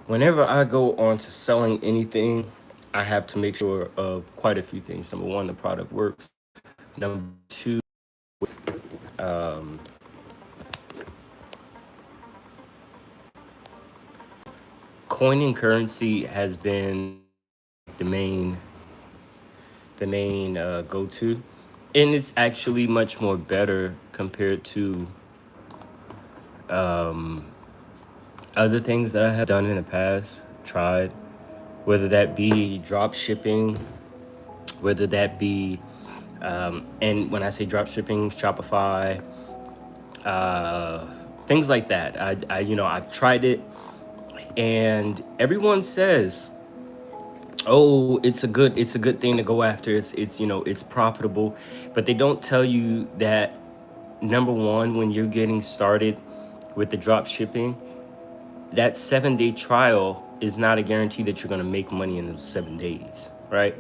whenever I go on to selling anything, I have to make sure of quite a few things. Number one, the product works. Number two, um, coin and currency has been the main go-to, and it's actually much more better compared to um, other things that I have done in the past, tried, whether that be drop shipping, whether that be and when I say drop shipping, Shopify, uh, things like that. I've tried it, and everyone says, "Oh, it's a good thing to go after. It's profitable," but they don't tell you that number one, when you're getting started with the drop shipping, that 7 day trial is not a guarantee that you're going to make money in those 7 days, right?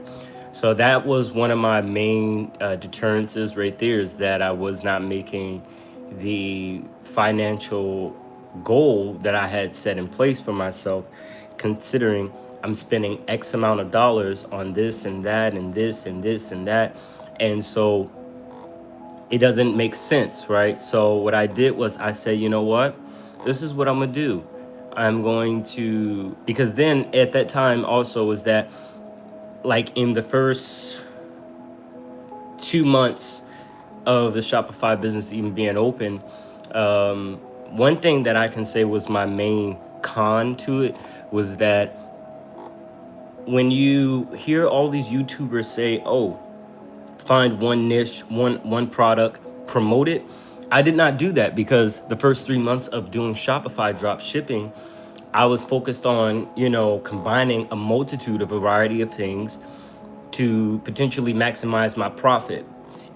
So that was one of my main deterrences right there, is that I was not making the financial goal that I had set in place for myself, considering I'm spending X amount of dollars on this and that and this and this and that. And so it doesn't make sense, right? So what I did was I said, you know what? This is what I'm gonna do. I'm going to, because then at that time also was that, like, in the first 2 months of the Shopify business even being open, um, one thing that I can say was my main con to it was that when you hear all these YouTubers say, oh, find one niche, one product, promote it. I did not do that, because the first 3 months of doing Shopify drop shipping, I was focused on, combining a multitude, a variety of things to potentially maximize my profit.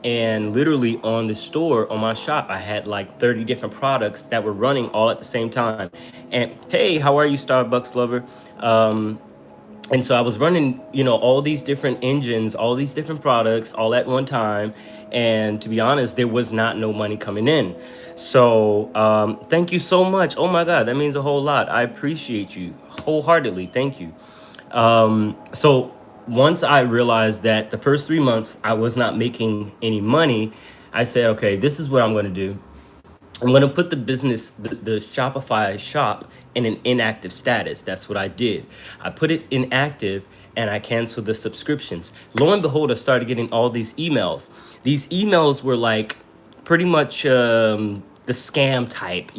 And literally on the store, on my shop, I had like 30 different products that were running all at the same time. And hey, how are you, Starbucks lover? Um, and so I was running, all these different engines, all these different products all at one time. And to be honest, there was not no money coming in. So thank you so much. Oh my God, that means a whole lot. I appreciate you wholeheartedly. Thank you. So once I realized that the first 3 months I was not making any money, I said, okay, this is what I'm going to do. I'm going to put the business, the Shopify shop, in an inactive status. That's what I did. I put it inactive and I canceled the subscriptions. Lo and behold, I started getting all these emails. These emails were like pretty much the scam type,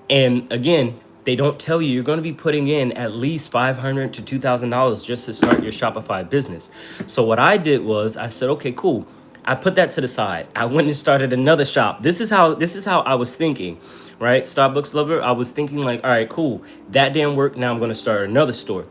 And again, they don't tell you you're going to be putting in at least $500 to $2,000 just to start your Shopify business. So what I did was I said, okay, cool. I put that to the side. I went and started another shop. This is how I was thinking, right? Starbucks lover. I was thinking like, all right, cool. That didn't work. Now I'm gonna start another store.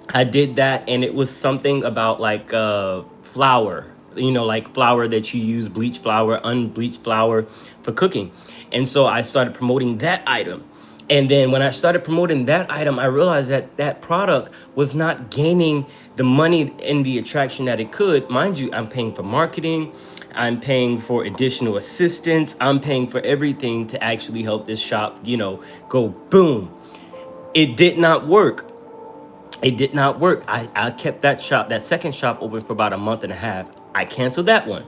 I did that, and it was something about like flour, like flour that you use, bleach flour, unbleached flour for cooking. And so I started promoting that item. And then when I started promoting that item, I realized that that product was not gaining the money and the attraction that it could. Mind you, I'm paying for marketing, I'm paying for additional assistance, I'm paying for everything to actually help this shop, go boom. It did not work. It did not work. I kept that shop, that second shop, open for about a month and a half. I canceled that one.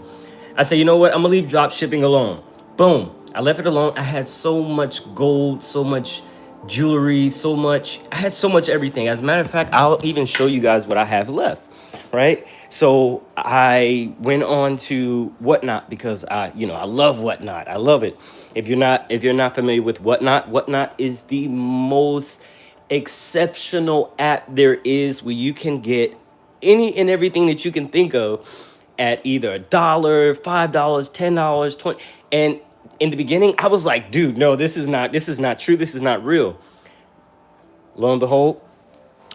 I said, you know what? I'm gonna leave drop shipping alone. Boom. I left it alone. I had so much gold, so much jewelry, I had so much everything. As a matter of fact, I'll even show you guys what I have left, right? So I went on to Whatnot, because I love Whatnot. I love it. If you're not familiar with Whatnot, Whatnot is the most exceptional app there is, where you can get any and everything that you can think of at either $1, $5, $10, 20. And in the beginning, I was like, dude, no, this is not true. This is not real. Lo and behold,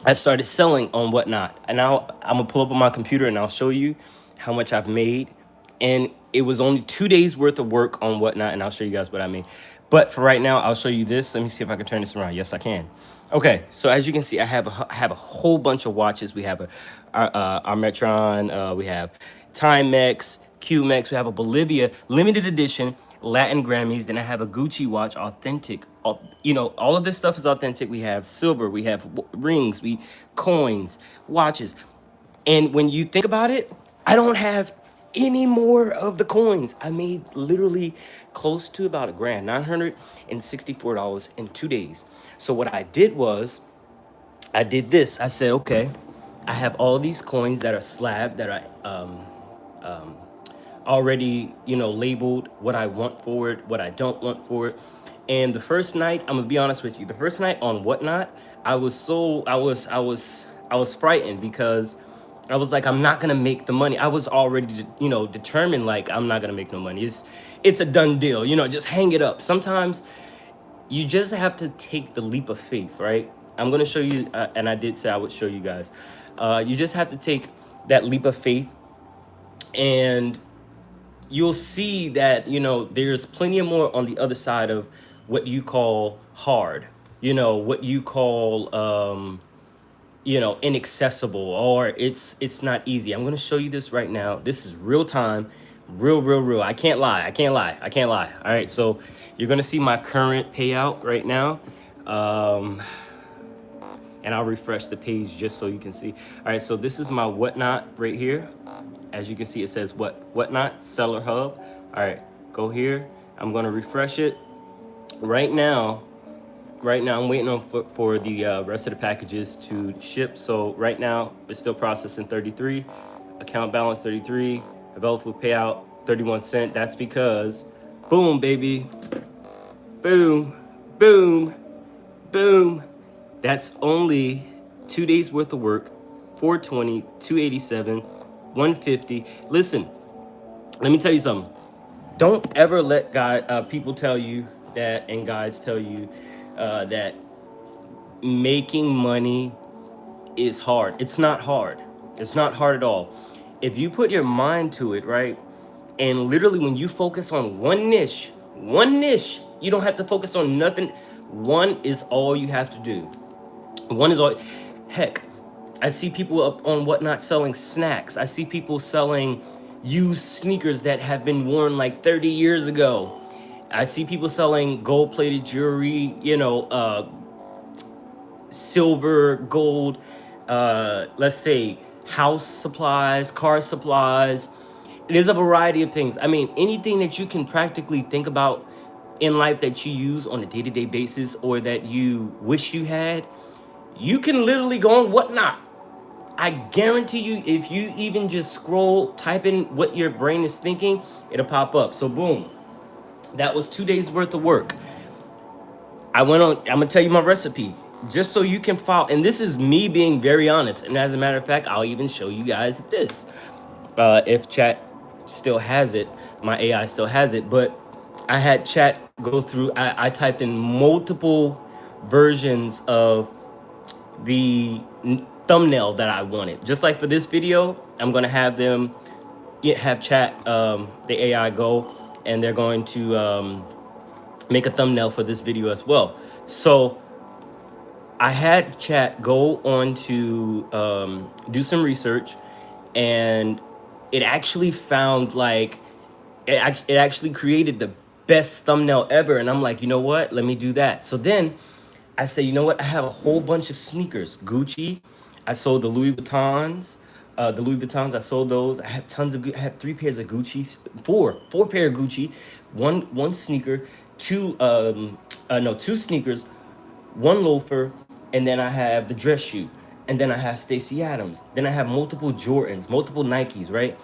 I started selling on Whatnot. And now I'm gonna pull up on my computer and I'll show you how much I've made. And it was only 2 days worth of work on Whatnot, and I'll show you guys what I mean. But for right now, I'll show you this. Let me see if I can turn this around. Yes, I can. Okay, so as you can see, I have a whole bunch of watches. We have our Metron, we have Timex, QMX, we have a Bolivia limited edition Latin Grammys. Then I have a Gucci watch, authentic. You know, all of this stuff is authentic. We have silver, we have rings, we coins, watches. And when you think about it, I don't have any more of the coins. I made literally close to about a grand, $964 in 2 days. So what I did was I did this. I said, okay, I have all these coins that are slabbed, that are already, you know, labeled what I want for it, what I don't want for it. And the first night, I'm gonna be honest with you, the first night on Whatnot, I was frightened because I was like, I'm not gonna make the money. I was already, you know, determined, like, I'm not gonna make no money. It's a done deal, you know, just hang it up. Sometimes you just have to take the leap of faith, right? I'm gonna show you, and I did say I would show you guys. You just have to take that leap of faith, and you'll see that, you know, there's plenty of more on the other side of what you call hard, you know, what you call you know, inaccessible, or it's not easy. I'm gonna show you this right now. This is real time, real. I can't lie. All right, so you're gonna see my current payout right now. And I'll refresh the page just so you can see. All right, so this is my Whatnot right here. As you can see, it says Whatnot Seller Hub. All right, go here. I'm gonna refresh it right now. I'm waiting on for the rest of the packages to ship. So right now it's still processing 33, account balance 33, available payout 31 cent. That's because, boom, baby, boom, boom, boom. That's only 2 days worth of work. 420, 287, 150. Listen, let me tell you something. Don't ever let people tell you that, and guys tell you that making money is hard. It's not hard. It's not hard at all. If you put your mind to it, right? And literally when you focus on one niche, you don't have to focus on nothing. One is all you have to do. One is all. Heck, I see people up on Whatnot selling snacks. I see people selling used sneakers that have been worn like 30 years ago. I see people selling gold-plated jewelry, you know, silver, gold, let's say house supplies, car supplies. There's a variety of things. I mean, anything that you can practically think about in life that you use on a day-to-day basis, or that you wish you had, you can literally go on Whatnot. I guarantee you, if you even just scroll, type in what your brain is thinking, it'll pop up. So boom, that was 2 days worth of work. I'm gonna tell you my recipe just so you can follow. And this is me being very honest. And as a matter of fact, I'll even show you guys this. If chat still has it, my AI still has it, but I had chat go through, I typed in multiple versions of the thumbnail that I wanted. Just like for this video, I'm gonna have them have chat, the AI go, and they're going to make a thumbnail for this video as well. So I had chat go on to do some research, and it actually found like, it actually created the best thumbnail ever. And I'm like, you know what? Let me do that. So then I say, you know what? I have a whole bunch of sneakers. Gucci. I sold the Louis Vuittons. I sold those. I have tons of. I have 3 pairs of Gucci. Four pair of Gucci. One sneaker. Two sneakers. One loafer, and then I have the dress shoe. And then I have Stacey Adams. Then I have multiple Jordans, multiple Nikes, right?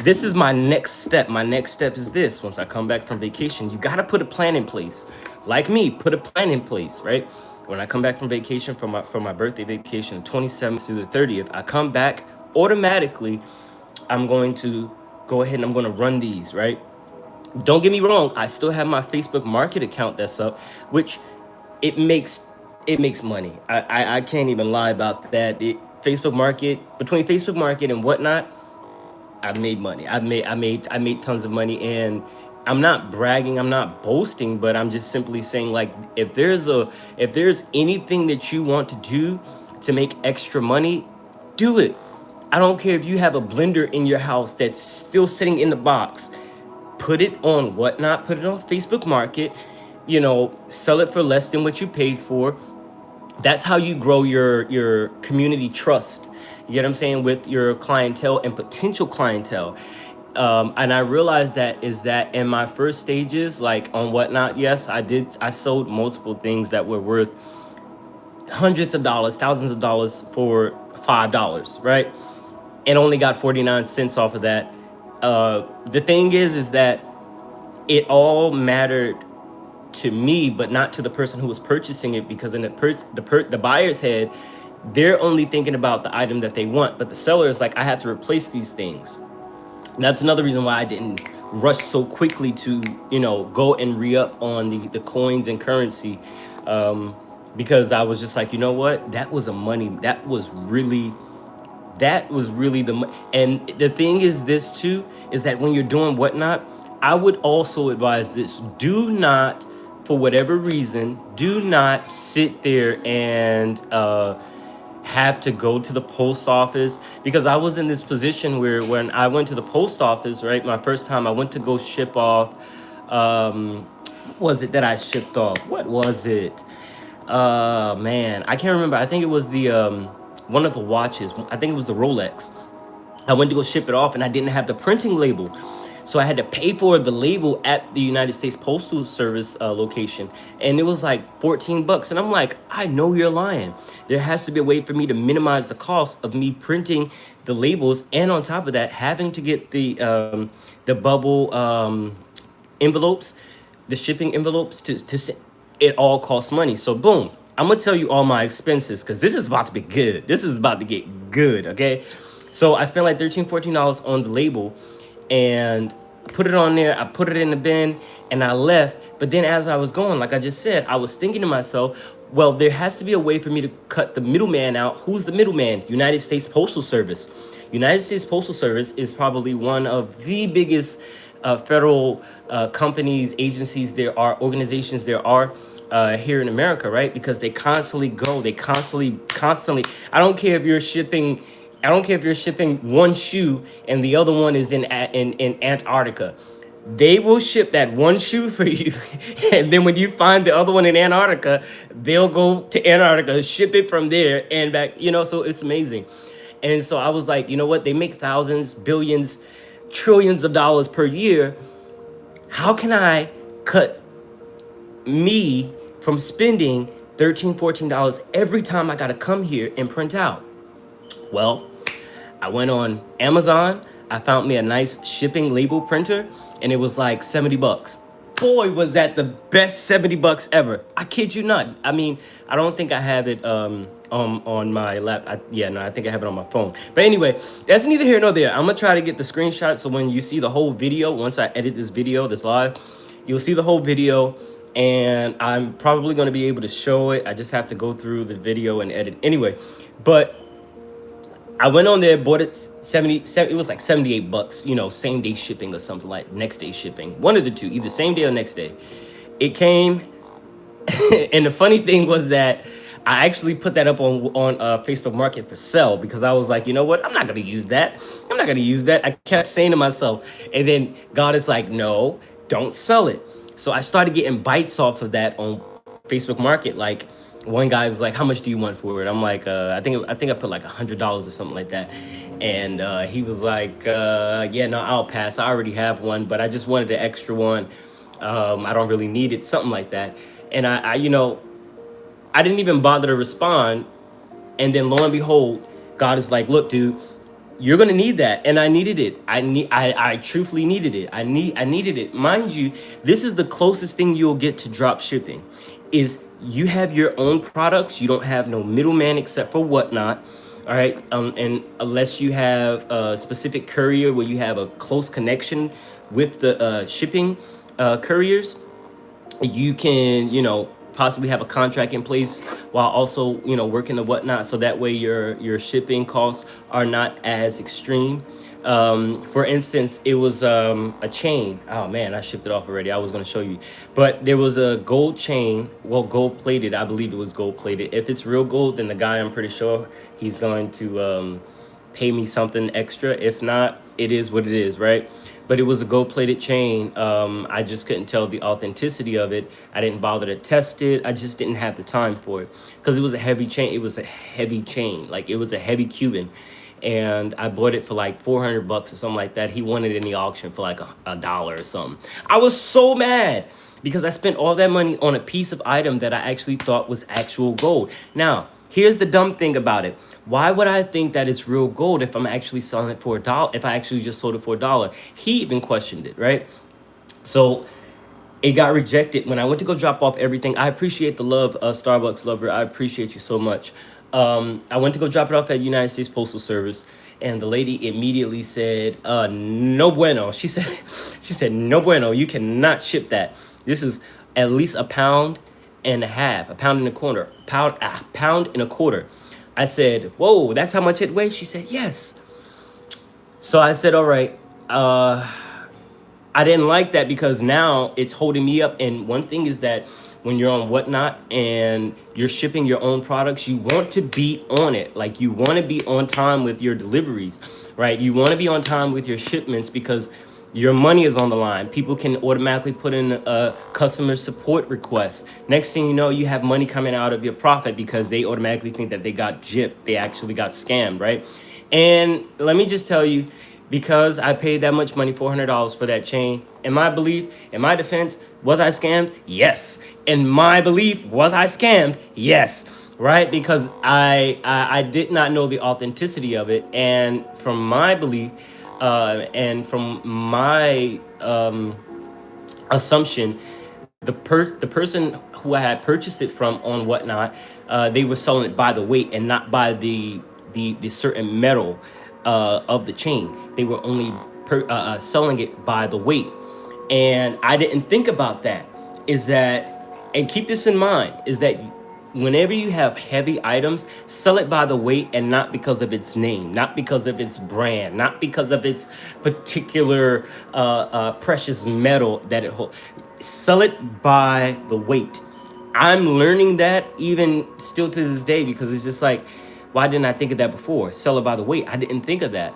This is my next step. My next step is this. Once I come back from vacation, you got to put a plan in place. Like me, put a plan in place, right? When I come back from vacation, from my birthday vacation, 27th through the 30th, I come back, automatically, I'm going to go ahead and I'm going to run these, right? Don't get me wrong, I still have my Facebook Market account that's up, which it makes money. I can't even lie about that. Facebook Market, between Facebook Market and Whatnot, I've made money. I made tons of money, and I'm not bragging, I'm not boasting, but I'm just simply saying, like, if there's anything that you want to do to make extra money, do it. I don't care if you have a blender in your house that's still sitting in the box. put it on Whatnot, put it on Facebook Market, sell it for less than what you paid for. That's how you grow your community trust. You get what I'm saying, with your clientele and potential clientele. And I realized that in my first stages, like on Whatnot, yes, I sold multiple things that were worth hundreds of dollars, thousands of dollars for $5, right? And only got 49 cents off of that. The thing is that it all mattered to me, but not to the person who was purchasing it, because in the buyer's head, they're only thinking about the item that they want, but the seller is like, I have to replace these things. And that's another reason why I didn't rush so quickly to go and re-up on the coins and currency, because I was just like, you know what, that was really and the thing is this too, is that when you're doing Whatnot, I would also advise this: do not, for whatever reason, do not sit there and have to go to the post office. Because I was in this position where when I went to the post office, right, my first time I went to go ship off, what was it that I shipped off? What was it? Man, I can't remember. I think it was the one of the watches. I think it was the Rolex. I went to go ship it off and I didn't have the printing label. So I had to pay for the label at the United States Postal Service location. And it was like 14 bucks. And I'm like, I know you're lying. There has to be a way for me to minimize the cost of me printing the labels. And on top of that, having to get the bubble envelopes, the shipping envelopes to send. It all costs money. So boom, I'm gonna tell you all my expenses, because this is about to be good. This is about to get good, okay? So I spent like $13-14 on the label and put it on there. I put it in the bin and I left. But then as I was going, like I just said, I was thinking to myself, well, there has to be a way for me to cut the middleman out. Who's the middleman? United States Postal Service. United States Postal Service is probably one of the biggest federal companies, agencies organizations there are here in America, right? Because they constantly constantly. I don't care if you're shipping one shoe and the other one is in Antarctica. They will ship that one shoe for you, and then when you find the other one in Antarctica, they'll go to Antarctica, ship it from there and back. So it's amazing. And so I was like, you know what? They make thousands, billions, trillions of dollars per year. How can I cut me from spending $13-14 every time I got to come here and print out? Well, I went on Amazon. I found me a nice shipping label printer, and it was like 70 bucks. Boy, was that the best 70 bucks ever. I kid you not. I mean, I don't think I have it on my lap. I think I have it on my phone. But anyway, that's neither here nor there. I'm gonna try to get the screenshot, so when you see the whole video, once I edit this video, this live, you'll see the whole video, and I'm probably gonna be able to show it. I just have to go through the video and edit. Anyway, but I went on there, bought it it was like 78 bucks, same day shipping or something, like next day shipping. One of the two, either same day or next day. It came, and the funny thing was that I actually put that up on Facebook Market for sale, because I was like, you know what? I'm not going to use that. I kept saying to myself, and then God is like, no, don't sell it. So I started getting bites off of that on Facebook Market. Like, one guy was like, how much do you want for it? I'm like, I think I put like $100 or something like that. And he was like, yeah, no, I'll pass. I already have one, but I just wanted the extra one. I don't really need it, something like that. And I didn't even bother to respond. And then lo and behold, God is like, look, dude, you're gonna need that. And I needed it. I truthfully needed it. I needed it. Mind you, this is the closest thing you'll get to drop shipping, is you have your own products. You don't have no middleman except for Whatnot. All right. And unless you have a specific courier where you have a close connection with the shipping couriers, you can, possibly have a contract in place while also, working the Whatnot. So that way your shipping costs are not as extreme. For instance, it was a chain. Oh man, I shipped it off already. I was going to show you, but there was a gold chain. Well, gold plated. I believe it was gold plated. If it's real gold, then the guy, I'm pretty sure he's going to pay me something extra. If not, it is what it is, right? but it was a gold-plated chain. I just couldn't tell the authenticity of it. I didn't bother to test it. I just didn't have the time for it because it was a heavy chain. It was a heavy chain, like it was a heavy Cuban, and I bought it for like 400 bucks or something like that. He wanted it in the auction for like a dollar or something. I was so mad because I spent all that money on a piece of item that I actually thought was actual gold. Now, here's the dumb thing about it. Why would I think that it's real gold if I'm actually selling it for a dollar? If I actually just sold it for a dollar? He even questioned it, right? So it got rejected when I went to go drop off everything. I appreciate the love, Starbucks lover. I appreciate you so much. I went to go drop it off at United States Postal Service, and the lady immediately said, "No bueno." She said, "She said no bueno. You cannot ship that. This is at least a pound and a half, a pound and a quarter, pound and a quarter." I said, "Whoa, that's how much it weighs?" She said, "Yes." So I said, "All right." I didn't like that because now it's holding me up. And one thing is that when you're on Whatnot and you're shipping your own products, you want to be on it. Like you want to be on time with your deliveries, right? You want to be on time with your shipments because your money is on the line. People can automatically put in a customer support request. Next thing you know, you have money coming out of your profit because they automatically think that they got gypped. They actually got scammed, right? And let me just tell you, because I paid that much money, $400 for that chain, in my belief, in my defense, was I scammed? Yes. In my belief, was I scammed? Yes. Right? Because I did not know the authenticity of it. And from my belief, and from my assumption, the person who I had purchased it from on Whatnot, they were selling it by the weight and not by the certain metal of the chain. They were only selling it by the weight, and I didn't think about that. Is that, and keep this in mind, is that whenever you have heavy items, sell it by the weight and not because of its name, not because of its brand, not because of its particular precious metal that it holds. Sell it by the weight. I'm learning that even still to this day because it's just like, why didn't I think of that before? Sell it by the weight. I didn't think of that.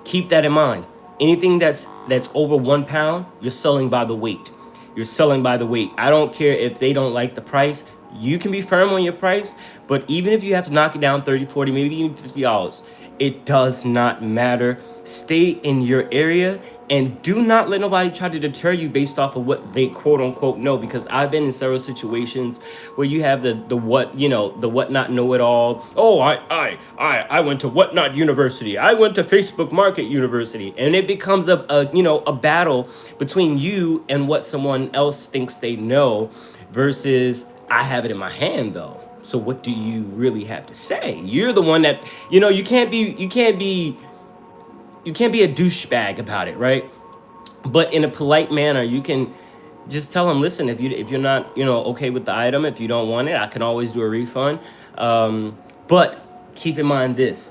Keep that in mind. Anything that's over 1 pound, you're selling by the weight. You're selling by the weight. I don't care if they don't like the price. You can be firm on your price, but even if you have to knock it down 30, 40, maybe even $50, it does not matter. Stay in your area and do not let nobody try to deter you based off of what they quote unquote know, because I've been in several situations where you have the what, the Whatnot know-it-all. Oh, I went to Whatnot University. I went to Facebook Market University. And it becomes a battle between you and what someone else thinks they know versus I have it in my hand though. So what do you really have to say? You're the one that, you can't be a douchebag about it, right? But in a polite manner, you can just tell them, listen, if you're not okay with the item, if you don't want it, I can always do a refund. But keep in mind this: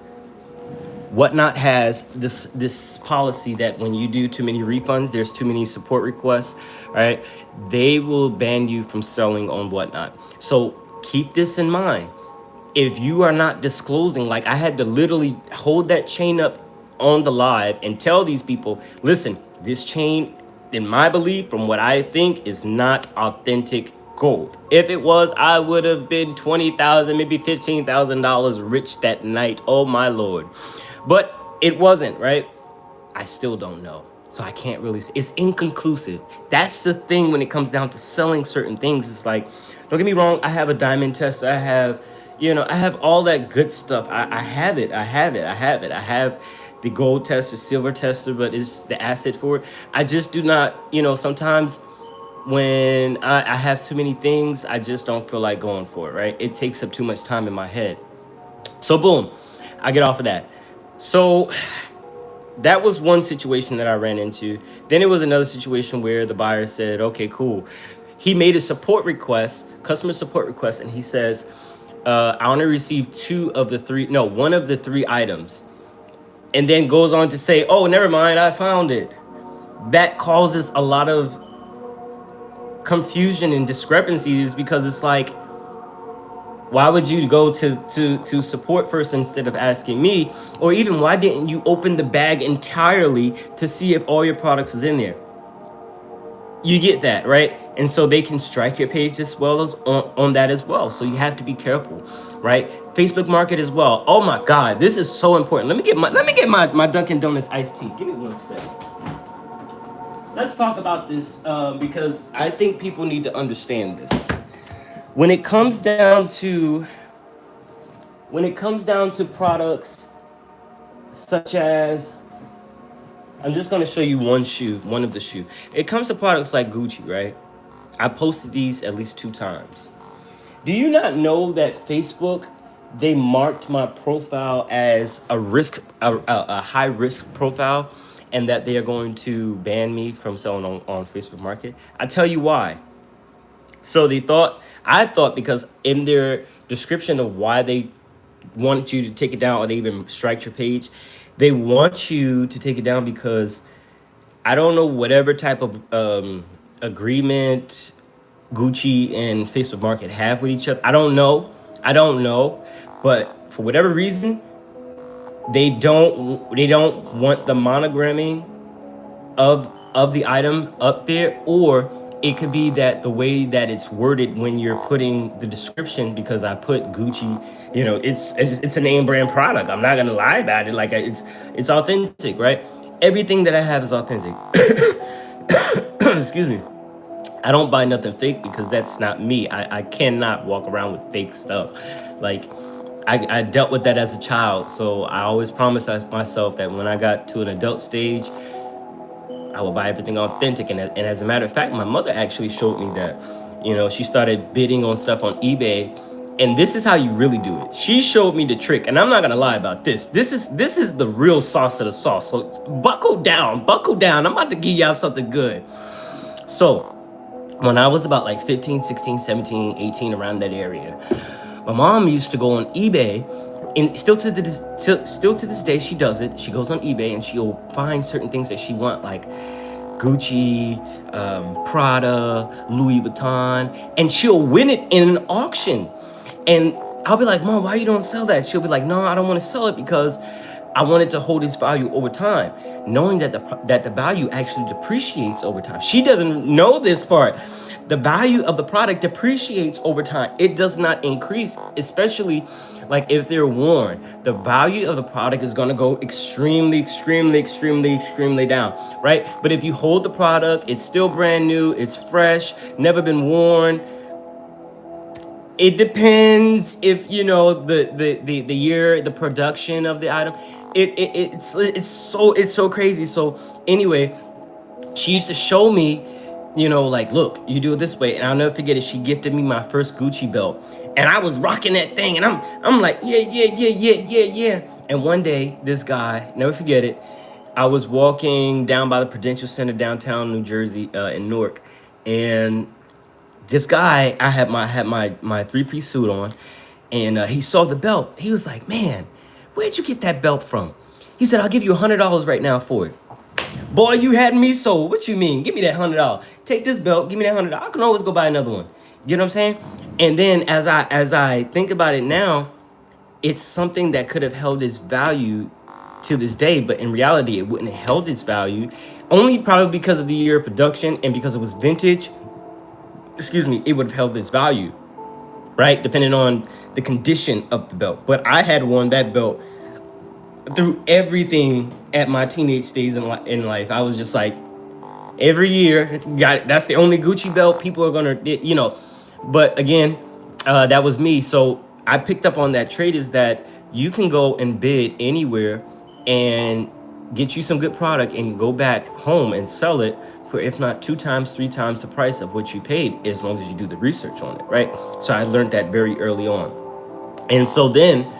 Whatnot has this policy that when you do too many refunds, there's too many support requests, right? They will ban you from selling on Whatnot. So keep this in mind. If you are not disclosing, like I had to literally hold that chain up on the live and tell these people, listen, this chain, in my belief, from what I think, is not authentic gold. If it was, I would have been $20,000, maybe $15,000 rich that night. Oh my Lord. But it wasn't, right? I still don't know. So I can't really say. It's inconclusive. That's the thing when it comes down to selling certain things. It's like, don't get me wrong, I have a diamond tester. I have all that good stuff. I have it. I have the gold tester, silver tester, but it's the asset for it. I just do not, sometimes when I have too many things, I just don't feel like going for it, right? It takes up too much time in my head. So boom, I get off of that. So that was one situation that I ran into. Then it was another situation where the buyer said, okay, cool. He made a support request, customer support request, and he says, I only received one of the three items. And then goes on to say, oh, never mind, I found it. That causes a lot of confusion and discrepancies because it's like, Why would you go to support first instead of asking me? Or even why didn't you open the bag entirely to see if all your products is in there? You get that, right? And so they can strike your page as well as on that as well. So you have to be careful, right? Facebook Market as well. Oh my God, this is so important. Let me get my Dunkin' Donuts iced tea. Give me 1 second. Let's talk about this because I think people need to understand this. When it comes down to products such as, I'm just going to show you one of the shoe. It comes to products like Gucci, right? I posted these at least 2 times. Do you not know that Facebook, they marked my profile as a high risk profile, and that they are going to ban me from selling on Facebook Market? I tell you why. So I thought because in their description of why they want you to take it down, or they even strike your page, they want you to take it down because I don't know whatever type of agreement Gucci and Facebook Market have with each other. I don't know, but for whatever reason, they don't want the monogramming of the item up there, or it could be that the way that it's worded when you're putting the description, because I put Gucci, it's a name brand product. I'm not gonna lie about it. Like it's authentic, right? Everything that I have is authentic. Excuse me. I don't buy nothing fake because that's not me. I cannot walk around with fake stuff. Like I dealt with that as a child, so I always promised myself that when I got to an adult stage, I would buy everything authentic. And as a matter of fact, my mother actually showed me that. She started bidding on stuff on eBay. And this is how you really do it. She showed me the trick, and I'm not gonna lie about this. This is the real sauce of the sauce. So buckle down, buckle down. I'm about to give y'all something good. So when I was about like 15, 16, 17, 18, around that area, my mom used to go on eBay, and still to this day she does it. She goes on eBay and she'll find certain things that she want, like Gucci, Prada, Louis Vuitton, and she'll win it in an auction. And I'll be like, Mom, why you don't sell that? She'll be like, no, I don't want to sell it because I want it to hold its value over time, knowing that the value actually depreciates over time. She doesn't know this part. The value of the product depreciates over time. It does not increase, especially like if they're worn. The value of the product is going to go extremely, extremely, extremely, extremely down, right? But if you hold the product, it's still brand new, it's fresh, never been worn. It depends if the year, the production of the item. It's so crazy. So anyway, she used to show me, like, look, you do it this way. And I'll never forget it. She gifted me my first Gucci belt, and I was rocking that thing, and I'm like, yeah, yeah, yeah, yeah, yeah, yeah. And one day, this guy, never forget it, I was walking down by the Prudential Center downtown New Jersey, in Newark, and this guy, I had my three-piece suit on, and he saw the belt. He was like, man, where'd you get that belt from? He said, I'll give you $100 right now for it. Boy, you had me sold. What you mean? Give me that $100. Take this belt. Give me that $100. I can always go buy another one. You know what I'm saying? And then as I think about it now, it's something that could have held its value to this day, but in reality, it wouldn't have held its value, only probably because of the year of production and because it was vintage. Excuse me, it would have held its value, right? Depending on the condition of the belt. But I had worn that belt through everything at my teenage days in life. I was just like, every year, got it. That's the only Gucci belt people are gonna. But again, that was me. So I picked up on that trade, is that you can go and bid anywhere and get you some good product and go back home and sell it for, if not 2 times, 3 times the price of what you paid, as long as you do the research on it, right? So I learned that very early on. And so then,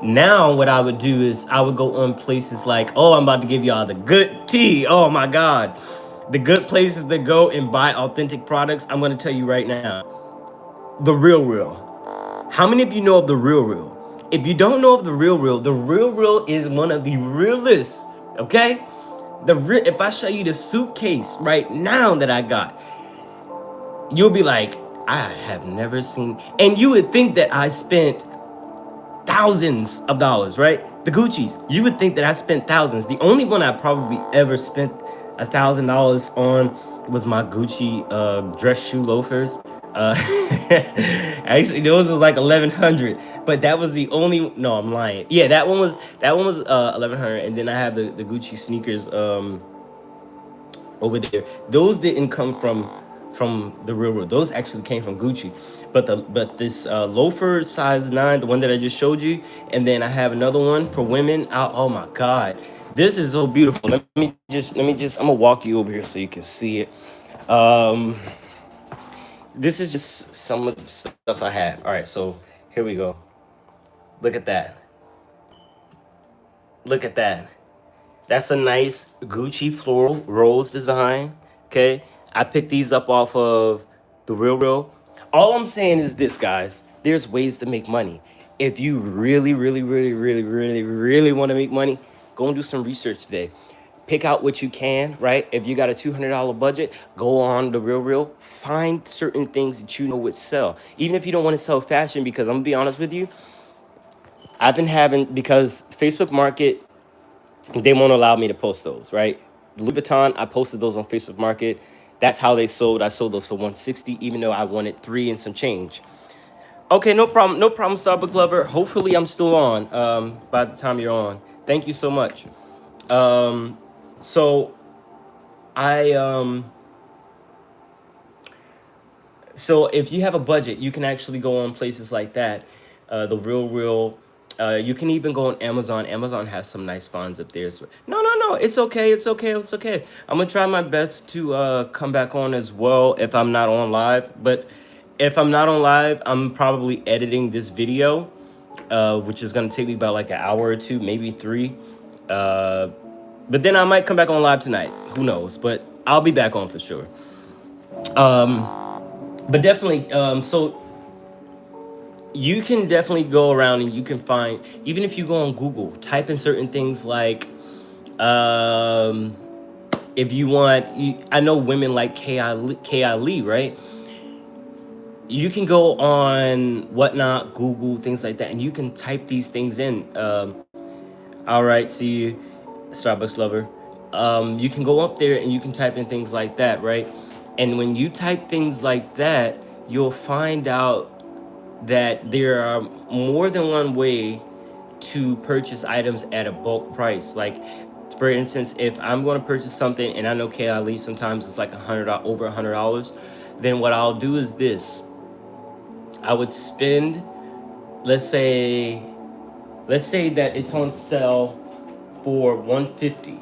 now what I would do is I would go on places like, oh, I'm about to give y'all the good tea. Oh my God. The good places to go and buy authentic products. I'm going to tell you right now. The Real Real. How many of you know of The Real Real? If you don't know of The Real Real, The Real Real is one of the realest, okay? If I show you the suitcase right now that I got, you'll be like, I have never seen, and you would think that I spent thousands of dollars, right? The Gucci's, you would think that I spent thousands. The only one I probably ever spent $1,000 on was my Gucci dress shoe loafers. Uh, actually, those was like 1,100, but that was the only. No, I'm lying. Yeah, that one was 1,100, and then I have the Gucci sneakers. Over there. Those didn't come from the real world. Those actually came from Gucci. But this loafer size 9, the one that I just showed you, and then I have another one for women. Oh my God, this is so beautiful. Let me just. I'm gonna walk you over here so you can see it. Um, this is just some of the stuff I have. All right, so here we go. Look at that. Look at that. That's a nice Gucci floral rose design. Okay. I picked these up off of the Real. All I'm saying is this, guys. There's ways to make money. If you really, really, really, really, really, really want to make money, go and do some research today. Pick out what you can, right? If you got a $200 budget, go on the Real. Find certain things that you know would sell. Even if you don't want to sell fashion, because I'm going to be honest with you, I've been having, because Facebook Market, they won't allow me to post those, right? Louis Vuitton, I posted those on Facebook Market. That's how they sold. I sold those for 160, even though I wanted three and some change. Okay, no problem, no problem, Starbucks lover. Hopefully, I'm still on by the time you're on. Thank you so much. So I So if you have a budget, you can actually go on places like that. The Real. You can even go on Amazon. Amazon has some nice finds up there. No, no, no. It's okay. It's okay. It's okay. I'm gonna try my best to come back on as well if I'm not on live. But if I'm not on live, I'm probably editing this video, which is gonna take me about like an hour or two, maybe three. Uh, but then I might come back on live tonight. Who knows? But I'll be back on for sure. But definitely, so you can definitely go around and you can find, even if you go on Google, type in certain things like, um, if you want, I know women like Ki Lee, right? You can go on whatnot, Google, things like that, and you can type these things in. All right, see you, Starbucks lover. You can go up there and you can type in things like that, right? And when you type things like that, you'll find out that there are more than one way to purchase items at a bulk price. Like, for instance, if I'm going to purchase something and I know KLE sometimes it's like over $100, then what I'll do is this: I would spend, let's say, that it's on sale for 150,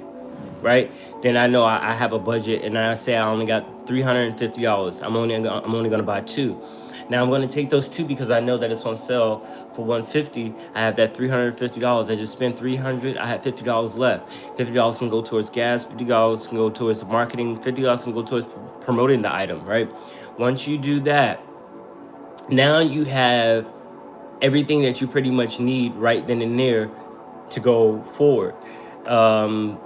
right? Then I know I have a budget, and I say I only got $350. I'm only gonna buy two. Now I'm gonna take those two because I know that it's on sale for 150. I have that $350. I just spent 300. I have $50 left. $50 can go towards gas. $50 can go towards marketing. $50 can go towards promoting the item, right? Once you do that, now you have everything that you pretty much need right then and there to go forward. Um,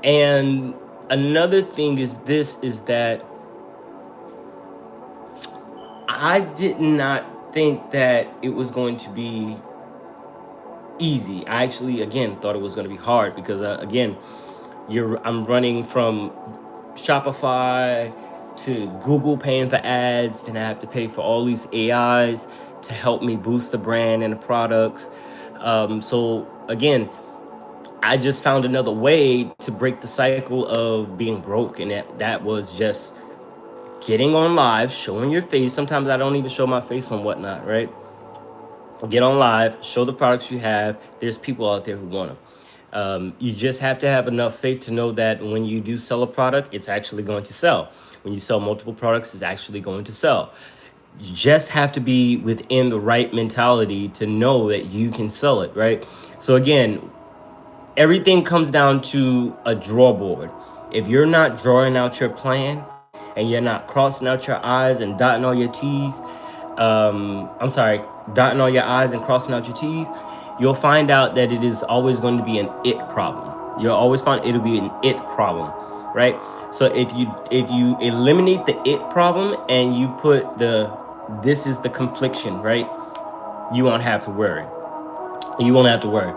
and another thing is that I did not think that it was going to be easy. I actually, again, thought it was going to be hard because, again, I'm running from Shopify to Google paying for ads, then I have to pay for all these AIs to help me boost the brand and the products. So again, I just found another way to break the cycle of being broke, and that was just getting on live, showing your face. Sometimes I don't even show my face on whatnot, right? Get on live, show the products you have. There's people out there who want them. You just have to have enough faith to know that when you do sell a product, it's actually going to sell. When you sell multiple products, it's actually going to sell. You just have to be within the right mentality to know that you can sell it, right? So again, everything comes down to a draw board. If you're not drawing out your plan and you're not crossing out your I's and dotting all your T's, I'm sorry, dotting all your I's and crossing out your T's, you'll find out that it is always going to be an it problem. You'll always find it'll be an it problem. right? So if you eliminate the it problem and you put this is the confliction, right? You won't have to worry. You won't have to worry.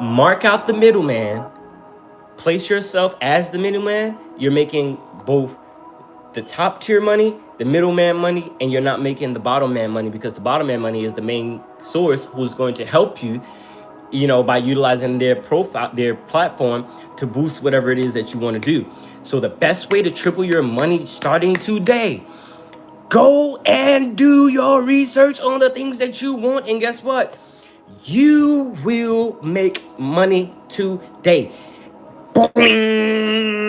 Mark out the middleman. Place yourself as the middleman. You're making both the top tier money, the middleman money, and you're not making the bottom man money, because the bottom man money is the main source who's going to help you, by utilizing their profile, their platform to boost whatever it is that you want to do. So the best way to triple your money starting today, go and do your research on the things that you want. And guess what? You will make money today. Boing!